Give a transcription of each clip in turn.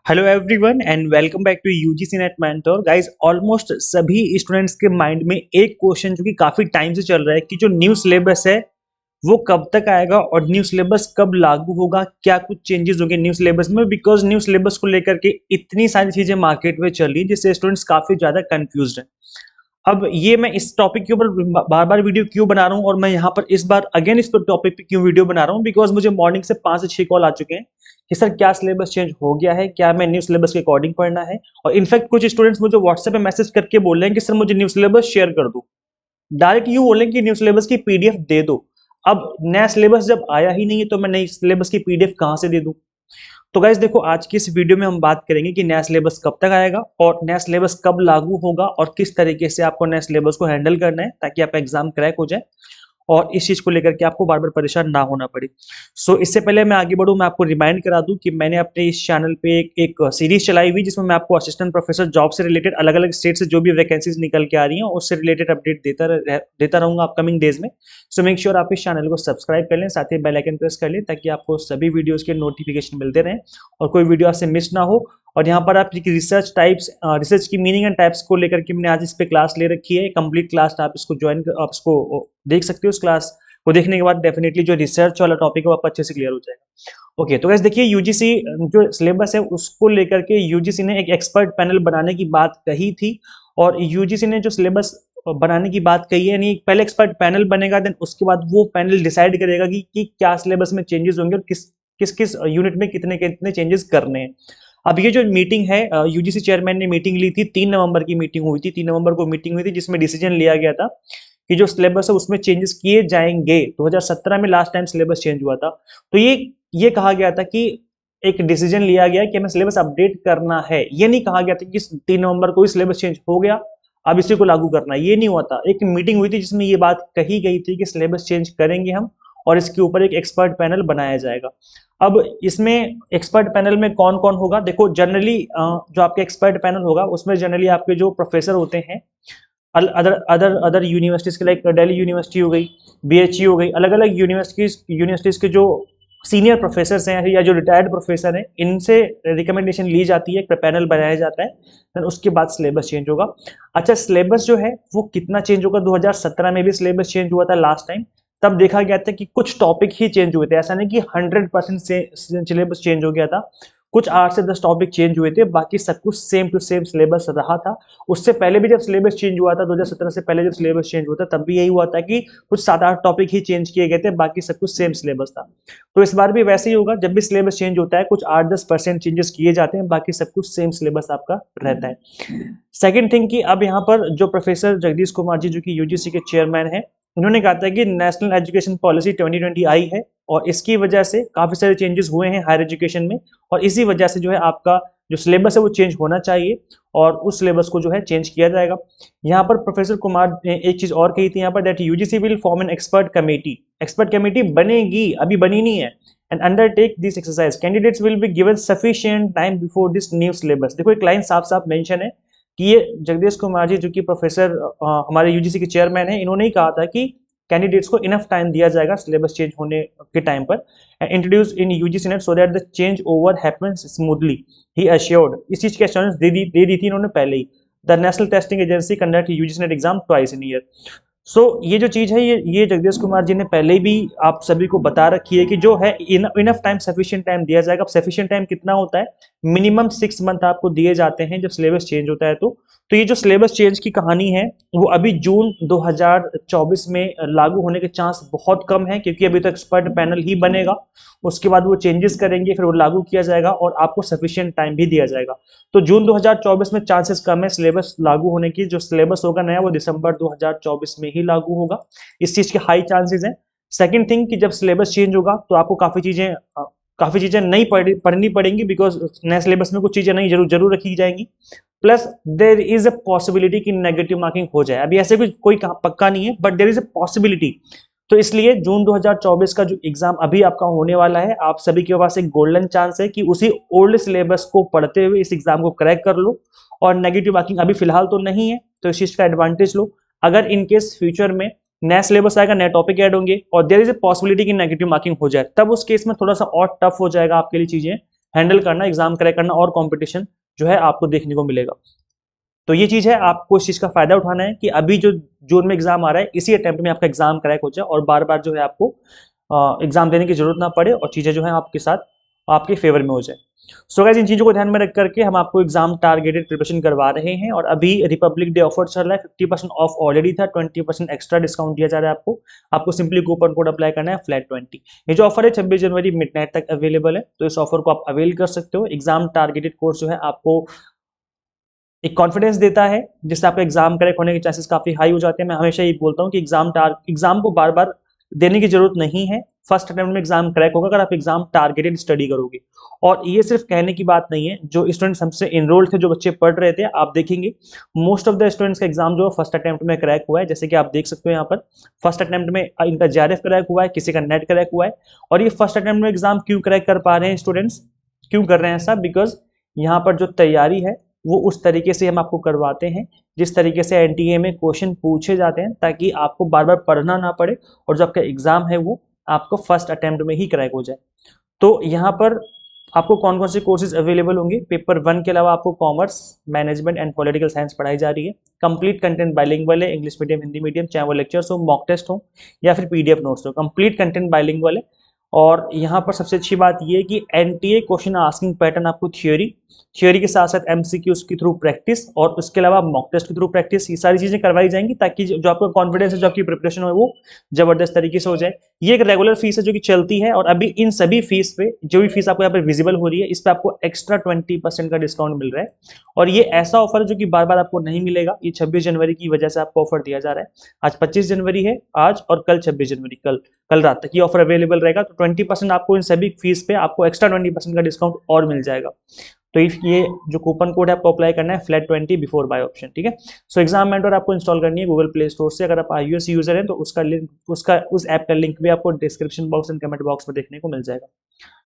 Hello everyone and welcome back to UGC NET mentor guys. Almost सभी students के mind में एक question जो कि काफी टाइम से चल रहा है कि जो न्यू सिलेबस है वो कब तक आएगा और न्यू सिलेबस कब लागू होगा, क्या कुछ चेंजेस होंगे न्यू सिलेबस में। बिकॉज न्यू सिलेबस को लेकर के इतनी सारी चीजें मार्केट में चल रही है जिससे स्टूडेंट्स काफी ज्यादा कंफ्यूज्ड हैं। अब ये मैं इस टॉपिक के ऊपर बार बार वीडियो क्यों बना रहा हूँ और मैं यहाँ पर इस बार अगेन इस टॉपिक पे क्यों वीडियो बना रहा हूँ, बिकॉज मुझे मॉर्निंग से 5 से 6 कॉल आ चुके हैं कि सर क्या सिलेबस चेंज हो गया है, क्या मैं न्यू सिलेबस के अकॉर्डिंग पढ़ना है। और इनफैक्ट कुछ स्टूडेंट्स मुझे व्हाट्सएप पे मैसेज करके बोल रहे हैं कि सर मुझे न्यू सिलेबस शेयर कर दो। डायरेक्ट यूं बोल रहे हैं कि न्यू सिलेबस की पीडीएफ दे दो। अब नया सिलेबस जब आया ही नहीं है तो मैं नई सिलेबस की पीडीएफ कहां से दे दूं। तो गाइज देखो, आज की इस वीडियो में हम बात करेंगे कि नया सिलेबस कब तक आएगा और नया सिलेबस कब लागू होगा और किस तरीके से आपको नया सिलेबस को हैंडल करना है ताकि आपका एग्जाम क्रैक हो जाए और इस चीज को लेकर के आपको बार बार परेशान ना होना पड़े। इससे पहले मैं आगे बढ़ूं, मैं आपको रिमाइंड करा दूं कि मैंने अपने इस चैनल पे एक सीरीज चलाई हुई जिसमें मैं आपको असिस्टेंट प्रोफेसर जॉब से रिलेटेड अलग अलग स्टेट से जो भी वैकेंसीज निकल के आ रही हैं उससे रिलेटेड अपडेट देता रहूंगा अपकमिंग डेज में। सो मेक श्योर आप इस चैनल को सब्सक्राइब कर लें, साथ ही बेल आइकन प्रेस कर लें ताकि आपको सभी वीडियोज के नोटिफिकेशन मिलते रहें और कोई वीडियो आपसे मिस ना हो। और यहाँ पर आप रिसर्च टाइप्स, रिसर्च की मीनिंग एंड टाइप्स को लेकर के मैंने आज इस पे क्लास ले रखी है, कंप्लीट क्लास। आप इसको ज्वाइन, आप इसको देख सकते हो। उस क्लास को देखने के बाद डेफिनेटली जो रिसर्च वाला टॉपिक है वो आपको अच्छे से क्लियर हो जाएगा। ओके, तो गाइस देखिए, यूजीसी जो सिलेबस है उसको लेकर के यूजीसी ने एक एक्सपर्ट पैनल बनाने की बात कही थी। और यूजीसी ने जो सिलेबस बनाने की बात कही है, यानी पहले एक्सपर्ट पैनल बनेगा, देन उसके बाद वो पैनल डिसाइड करेगा कि क्या सिलेबस में चेंजेस होंगे और किस किस यूनिट में कितने कितने चेंजेस करने हैं। अब ये जो मीटिंग है, यूजीसी चेयरमैन ने मीटिंग ली थी, 3 नवंबर की मीटिंग हुई थी। 3 नवंबर को मीटिंग हुई थी जिसमें डिसीजन लिया गया था कि जो सिलेबस है उसमें चेंजेस किए जाएंगे। 2017 में लास्ट टाइम सिलेबस चेंज हुआ था। तो ये कहा गया था कि एक डिसीजन लिया गया कि हमें सिलेबस अपडेट करना है। ये नहीं कहा गया था कि 3 नवंबर को ही सिलेबस चेंज हो गया अब इसी को लागू करना है, ये नहीं हुआ था। एक मीटिंग हुई थी जिसमें ये बात कही गई थी कि सिलेबस चेंज करेंगे हम और इसके ऊपर एक एक्सपर्ट पैनल बनाया जाएगा। अब इसमें एक्सपर्ट पैनल में कौन कौन होगा, देखो जनरली जो आपके एक्सपर्ट पैनल होगा उसमें जनरली आपके जो प्रोफेसर होते हैं अदर अदर अदर यूनिवर्सिटीज के, लाइक दिल्ली यूनिवर्सिटी हो गई, बीएचयू हो गई, अलग अलग यूनिवर्सिटीज के जो सीनियर प्रोफेसर हैं या जो रिटायर्ड प्रोफेसर हैं, इनसे रिकमेंडेशन ली जाती है, एक पैनल बनाया जाता है, फिर उसके बाद सिलेबस चेंज होगा। अच्छा, सिलेबस जो है वो कितना चेंज होगा, 2017 में भी सिलेबस चेंज हुआ था लास्ट टाइम। तब देखा गया था कि कुछ टॉपिक ही चेंज हुए थे, ऐसा नहीं कि 100% से सिलेबस चेंज हो गया था। कुछ 8 से 10 टॉपिक चेंज हुए थे, बाकी सब कुछ सेम टू सेम सिलेबस रहा था। उससे पहले भी जब सिलेबस चेंज हुआ था, 2017 से पहले जब सिलेबस चेंज हुआ था तब भी यही हुआ था कि कुछ 7-8 टॉपिक ही चेंज किए गए थे, बाकी सब कुछ सेम सिलेबस था। तो इस बार भी वैसे ही होगा, जब भी सिलेबस चेंज होता है कुछ 8-10% चेंजेस किए जाते हैं, बाकी सब कुछ सेम सिलेबस आपका रहता है। सेकेंड थिंग कि अब यहाँ पर जो प्रोफेसर जगदीश कुमार जी जो कि यूजीसी के चेयरमैन हैं, उन्होंने कहा था कि नेशनल एजुकेशन पॉलिसी 2020 आई है और इसकी वजह से काफी सारे चेंजेस हुए हैं हायर एजुकेशन में, और इसी वजह से जो है आपका जो सिलेबस है वो चेंज होना चाहिए और उस सिलेबस को जो है चेंज किया जाएगा। यहाँ पर प्रोफेसर कुमार ने एक चीज और कही थी यहाँ पर, that UGC will form an expert committee. Expert committee बनेगी, अभी बनी नहीं है, and undertake this exercise. Candidates will be given sufficient time before this new syllabus. देखो एक लाइन साफ साफ मेंशन है कि ये जगदीश कुमार जी जो कि प्रोफेसर हमारे यूजीसी के चेयरमैन हैं, इन्होंने ही कहा था कि कैंडिडेट्स को इनफ टाइम दिया जाएगा सिलेबस चेंज होने के टाइम पर, introduce in UGC NET so that the change over happens smoothly, he assured. इस चीज की एश्योरेंस दे दी थी इन्होंने पहले ही। The National Testing Agency conduct UGC NET exam twice in year. ये जो चीज है ये जगदीश कुमार जी ने पहले भी आप सभी को बता रखी है कि जो है इनफ टाइम, सफिशिएंट टाइम दिया जाएगा। अब सफिशिएंट टाइम कितना होता है, मिनिमम 6 मंथ आपको दिए जाते हैं जब सिलेबस चेंज होता है। तो ये जो सिलेबस चेंज की कहानी है वो अभी जून 2024 में लागू होने के चांस बहुत कम है, क्योंकि अभी तो एक्सपर्ट पैनल ही बनेगा, उसके बाद वो चेंजेस करेंगे, फिर वो लागू किया जाएगा और आपको सफिशिएंट टाइम भी दिया जाएगा। तो जून 2024 में चांसेस कम है सिलेबस लागू होने की। जो सिलेबस होगा नया वो दिसंबर 2024 में ही लागू होगा, इस चीज के हाई चांसेस हैं। सेकंड थिंग कि जब सिलेबस चेंज होगा तो आपको काफी चीजें नहीं पढ़नी पड़ेंगी, बिकॉज नए सिलेबस में कुछ चीजें नहीं जरूर रखी जाएंगी। Plus there is a possibility कि नेगेटिव मार्किंग हो जाए। अभी ऐसे कोई पक्का नहीं है, but there is a possibility. तो इसलिए जून 2024 का जो एग्जाम अभी आपका होने वाला है, आप सभी के पास एक गोल्डन चांस है कि उसी ओल्ड सिलेबस को पढ़ते हुए इस एग्जाम को क्रैक कर लो। और नेगेटिव मार्किंग अभी फिलहाल तो नहीं है, तो इस चीज का एडवांटेज लो। अगर इनकेस फ्यूचर में नया सिलेबस आएगा, नए टॉपिक ऐड होंगे और देयर इज ए पॉसिबिलिटी कि नेगेटिव मार्किंग हो जाए, तब उस केस में थोड़ा सा और टफ हो जाएगा आपके लिए चीजें हैंडल करना, एग्जाम क्रैक करना और कॉम्पिटिशन जो है आपको देखने को मिलेगा। तो ये चीज़ है, आपको इस चीज़ का फायदा उठाना है कि अभी जो जून में एग्जाम आ रहा है इसी अटेम्प्ट में आपका एग्जाम क्रैक हो जाए और बार बार जो है आपको एग्जाम देने की जरूरत ना पड़े और चीज़ें जो है आपके साथ आपके फेवर में हो जाए। सो गाइस, इन चीज़ों को ध्यान में रख करके हम आपको एग्जाम टारगेटेड प्रिपरेशन करवा रहे हैं और अभी रिपब्लिक डे ऑफर चल रहा है। 50% ऑफ ऑलरेडी था, 20% एक्स्ट्रा डिस्काउंट दिया जा रहा है आपको सिंपली कूपन कोड अप्लाई करना है FLAT20। ये जो ऑफर है 26 जनवरी मिडनाइट तक अवेलेबल है, तो इस ऑफर को आप अवेल कर सकते हो। एग्जाम टारगेटेड कोर्स जो है आपको एक कॉन्फिडेंस देता है जिससे आपका एग्जाम क्रैक होने के चांसेस काफी हाई हो जाते हैं। मैं हमेशा ये बोलता हूँ कि एग्जाम को बार बार देने की जरूरत नहीं है, फर्स्ट अटेम्प्ट में एग्जाम क्रैक होगा अगर आप एग्जाम टारगेटेड स्टडी करोगे। और ये सिर्फ कहने की बात नहीं है, जो स्टूडेंट्स हमसे इनरोल्ड थे, जो बच्चे पढ़ रहे थे, आप देखेंगे मोस्ट ऑफ द स्टूडेंट्स का एग्जाम जो फर्स्ट अटेम्प्ट में क्रैक हुआ है। जैसे कि आप देख सकते हो यहाँ पर फर्स्ट अटेम्प्ट में इनका JRF क्रैक हुआ है, किसी का नेट क्रैक हुआ है। और ये फर्स्ट अटेम्प्ट में एग्जाम क्यों क्रैक कर पा रहे हैं स्टूडेंट्स, क्यों कर रहे हैं ऐसा? बिकॉज यहाँ पर जो तैयारी है वो उस तरीके से हम आपको करवाते हैं जिस तरीके से NTA में क्वेश्चन पूछे जाते हैं, ताकि आपको बार बार पढ़ना ना पड़े और जो आपका एग्जाम है वो आपको फर्स्ट अटेम्प्ट में ही क्रैक हो जाए। तो यहाँ पर आपको कौन कौन से कोर्सेज अवेलेबल होंगे? पेपर 1 के अलावा आपको commerce, management and political science पढ़ाई जा रही है। कंप्लीट कंटेंट बाइलिंगुअल है, इंग्लिश मीडियम, हिंदी मीडियम, चाहे वो लेक्चर्स हो, मॉक टेस्ट हो या फिर PDF नोट्स हो, कंप्लीट कंटेंट बाइलिंगुअल है। और यहाँ पर सबसे अच्छी बात यह है कि NTA क्वेश्चन आस्किंग पैटर्न आपको थियोरी के साथ साथ MCQs के थ्रू प्रैक्टिस और उसके अलावा मॉक टेस्ट के थ्रू प्रैक्टिस, ये सारी चीजें करवाई जाएंगी ताकि जो आपका कॉन्फिडेंस है, जो आपकी प्रिपरेशन है वो जबरदस्त तरीके से हो जाए। ये एक रेगुलर फीस है जो कि चलती है और अभी इन सभी फीस पे, जो भी फीस आपको यहाँ पर विजिबल हो रही है, इस पे आपको एक्स्ट्रा 20% का डिस्काउंट मिल रहा है। और ये ऐसा ऑफर है जो कि बार बार आपको नहीं मिलेगा, ये 26 जनवरी की वजह से आपको ऑफर दिया जा रहा है। आज 25 जनवरी है, आज और कल 26 जनवरी, कल रात तक ये ऑफर अवेलेबल रहेगा। तो 20% आपको इन सभी फीस पे आपको एक्स्ट्रा 20% का डिस्काउंट और मिल जाएगा। तो ये जो कूपन कोड है आपको अप्लाई करना है FLAT20 बिफोर बाय ऑप्शन, ठीक है। सो एग्जाम मेंटर आपको इंस्टॉल करनी है गूगल प्ले स्टोर से। अगर आप iOS यूजर हैं तो उस ऐप का लिंक भी आपको description box and comment box में देखने को मिल जाएगा।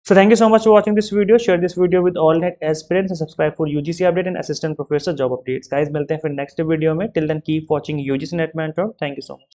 So thank you so much for watching this video. Share this video with all net aspirants and subscribe for UGC update and assistant professor job updates. Guys, मिलते हैं फिर next video में। Till then keep watching UGC Net Mentor. Thank you so much.